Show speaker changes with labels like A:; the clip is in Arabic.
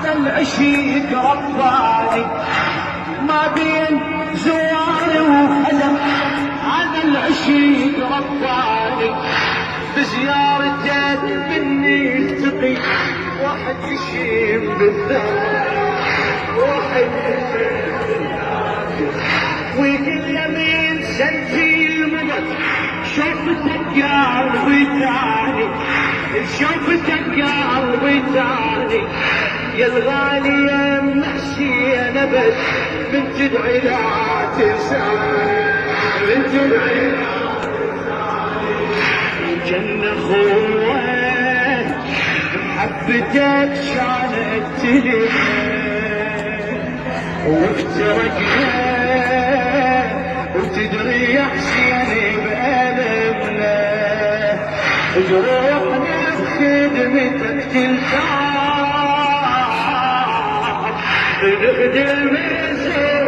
A: هذا العشيق رباني ما بين زواري وخدم، هذا العشيق رباني بزيارتك مني التقي واحد يشيم بالثاني، واحد ويقول يمين سنتي المدد شوفتك يا قلبي تاني، شوفتك يا قلبي تاني يا الغالي يا محشي انا بس من تدعي لا تنساني، من تدعي لا تنساني جنة خوة محبتك شانت لي وافترقنا وتدري يا حسيني بألمنا جروحنا بخدمتك تلتعب نخدم الزين